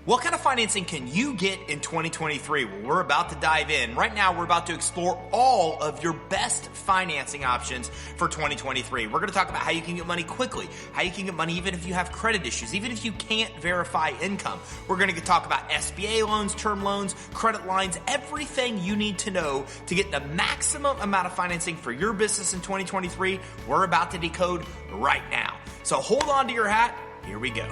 What kind of financing can you get in 2023? Well, we're about to dive in. Right now, we're about to explore all of your best financing options for 2023. We're going to talk about how you can get money quickly, how you can get money even if you have credit issues, even if you can't verify income. We're going to talk about SBA loans, term loans, credit lines, everything you need to know to get the maximum amount of financing for your business in 2023. We're about to decode right now. So hold on to your hat. Here we go.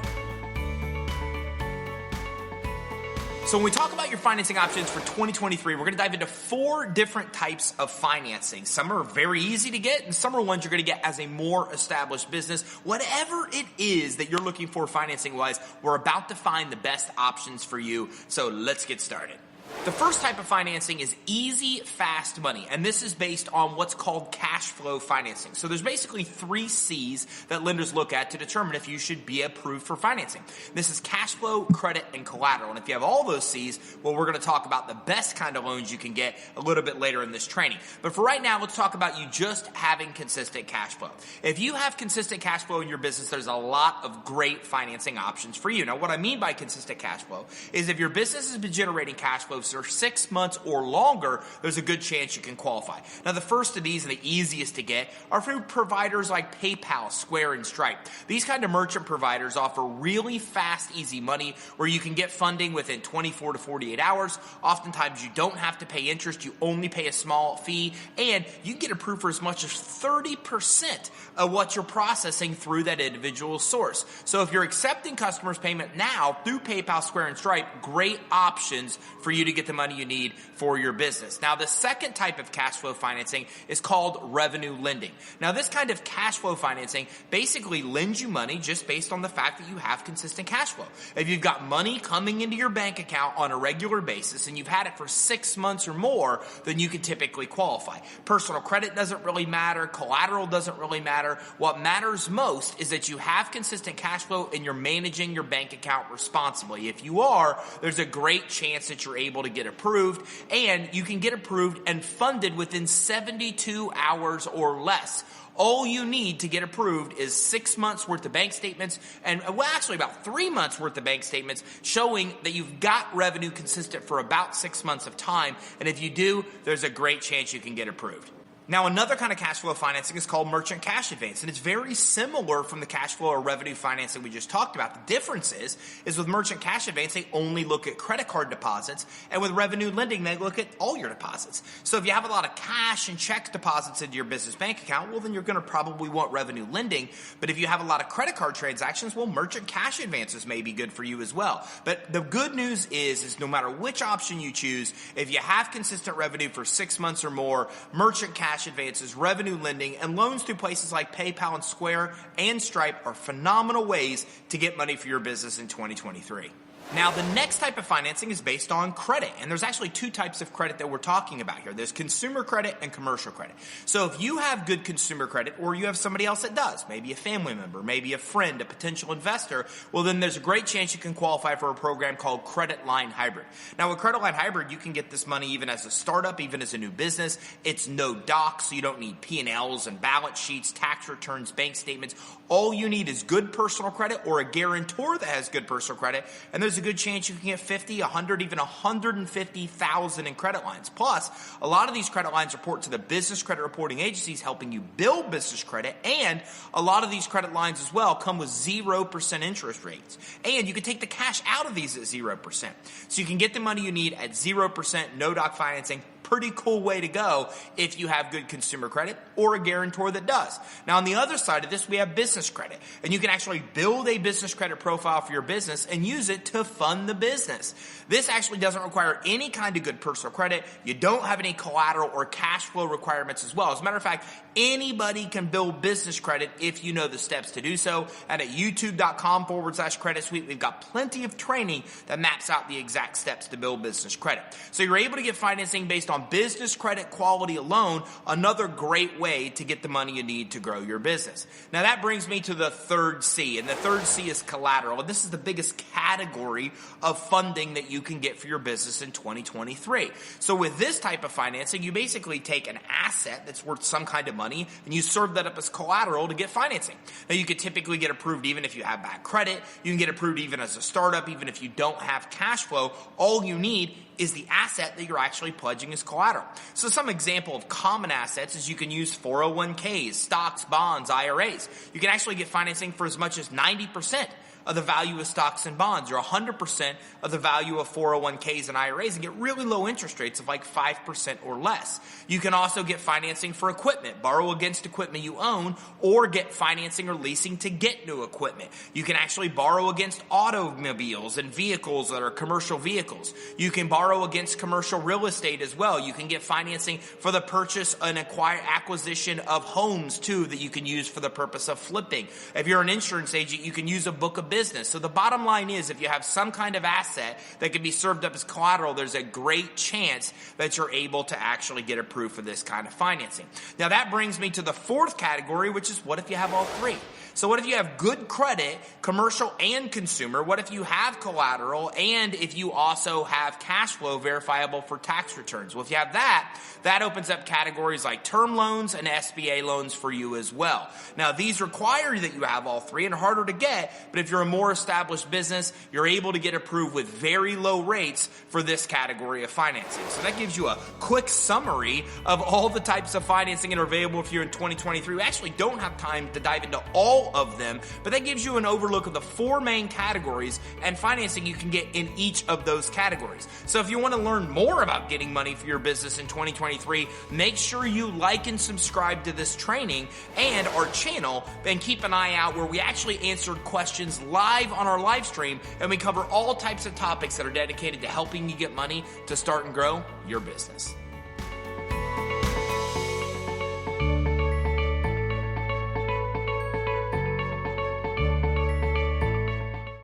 So when we talk about your financing options for 2023, we're going to dive into 4 different types of financing. Some are very easy to get, and some are ones you're going to get as a more established business. Whatever it is that you're looking for financing-wise, we're about to find the best options for you. So let's get started. The first type of financing is easy, fast money, and this is based on what's called cash flow financing. So there's basically 3 C's that lenders look at to determine if you should be approved for financing. This is cash flow, credit, and collateral. And if you have all those C's, well, we're going to talk about the best kind of loans you can get a little bit later in this training. But for right now, let's talk about you just having consistent cash flow. If you have consistent cash flow in your business, there's a lot of great financing options for you. Now, what I mean by consistent cash flow is if your business has been generating cash flow for 6 months or longer, there's a good chance you can qualify. Now, the first of these and the easiest to get are through providers like PayPal, Square, and Stripe. These kind of merchant providers offer really fast, easy money where you can get funding within 24 to 48 hours. Oftentimes, you don't have to pay interest. You only pay a small fee, and you can get approved for as much as 30% of what you're processing through that individual source. So if you're accepting customers' payment now through PayPal, Square, and Stripe, great options for you to get the money you need for your business. Now, the second type of cash flow financing is called revenue lending. Now, this kind of cash flow financing basically lends you money just based on the fact that you have consistent cash flow. If you've got money coming into your bank account on a regular basis and you've had it for 6 months or more, then you can typically qualify. Personal credit doesn't really matter. Collateral doesn't really matter. What matters most is that you have consistent cash flow and you're managing your bank account responsibly. If you are, there's a great chance that you're able to get approved, and you can get approved and funded within 72 hours or less. All you need to get approved is 6 months worth of bank statements and, well, actually about 3 months worth of bank statements showing that you've got revenue consistent for about 6 months of time. And if you do, there's a great chance you can get approved. Now, another kind of cash flow financing is called merchant cash advance, and it's very similar from the cash flow or revenue financing we just talked about. The difference is with merchant cash advance, they only look at credit card deposits, and with revenue lending, they look at all your deposits. So if you have a lot of cash and check deposits into your business bank account, well, then you're going to probably want revenue lending. But if you have a lot of credit card transactions, well, merchant cash advances may be good for you as well. But the good news is no matter which option you choose, if you have consistent revenue for 6 months or more, merchant cash advances, revenue lending, and loans through places like PayPal and Square and Stripe are phenomenal ways to get money for your business in 2023. Now, the next type of financing is based on credit, and there's actually 2 types of credit that we're talking about here. There's consumer credit and commercial credit. So if you have good consumer credit, or you have somebody else that does, maybe a family member, maybe a friend, a potential investor, well, then there's a great chance you can qualify for a program called Credit Line Hybrid. Now, with Credit Line Hybrid, you can get this money even as a startup, even as a new business. It's no doc, so you don't need P&Ls and balance sheets, tax returns, bank statements. All you need is good personal credit or a guarantor that has good personal credit, and there's a good chance you can get 50, 100, even 150,000 in credit lines. Plus, a lot of these credit lines report to the business credit reporting agencies, helping you build business credit, and a lot of these credit lines as well come with 0% interest rates. And you can take the cash out of these at 0%. So you can get the money you need at 0%, no doc financing. Pretty cool way to go if you have good consumer credit or a guarantor that does. Now, on the other side of this, we have business credit, and you can actually build a business credit profile for your business and use it to fund the business. This actually doesn't require any kind of good personal credit. You don't have any collateral or cash flow requirements as well. As a matter of fact, anybody can build business credit if you know the steps to do so. And at youtube.com/credit suite, we've got plenty of training that maps out the exact steps to build business credit. So you're able to get financing based on on business credit quality alone, another great way to get the money you need to grow your business. Now that brings me to the third C, and the third C is collateral. And this is the biggest category of funding that you can get for your business in 2023. So with this type of financing, you basically take an asset that's worth some kind of money and you serve that up as collateral to get financing. Now you could typically get approved even if you have bad credit. You can get approved even as a startup, even if you don't have cash flow. All you need is the asset that you're actually pledging as collateral. So some example of common assets is you can use 401ks, stocks, bonds, IRAs. You can actually get financing for as much as 90% of the value of stocks and bonds, or 100% of the value of 401ks and IRAs, and get really low interest rates of like 5% or less. You can also get financing for equipment, borrow against equipment you own, or get financing or leasing to get new equipment. You can actually borrow against automobiles and vehicles that are commercial vehicles. You can borrow against commercial real estate as well. You can get financing for the purchase and acquisition of homes too, that you can use for the purpose of flipping. If you're an insurance agent, you can use a book of business. So the bottom line is, if you have some kind of asset that can be served up as collateral, there's a great chance that you're able to actually get approved for this kind of financing. Now that brings me to the fourth category, which is what if you have all three? So what if you have good credit, commercial and consumer? What if you have collateral and if you also have cash flow verifiable for tax returns? Well, if you have that, that opens up categories like term loans and SBA loans for you as well. Now, these require that you have all three and are harder to get, but if you're a more established business, you're able to get approved with very low rates for this category of financing. So that gives you a quick summary of all the types of financing that are available for you in 2023. We actually don't have time to dive into all of them, but that gives you an overlook of the four main categories and financing you can get in each of those categories. So if you want to learn more about getting money for your business in 2023, make sure you like and subscribe to this training and our channel, and keep an eye out where we actually answered questions live on our live stream, and we cover all types of topics that are dedicated to helping you get money to start and grow your business.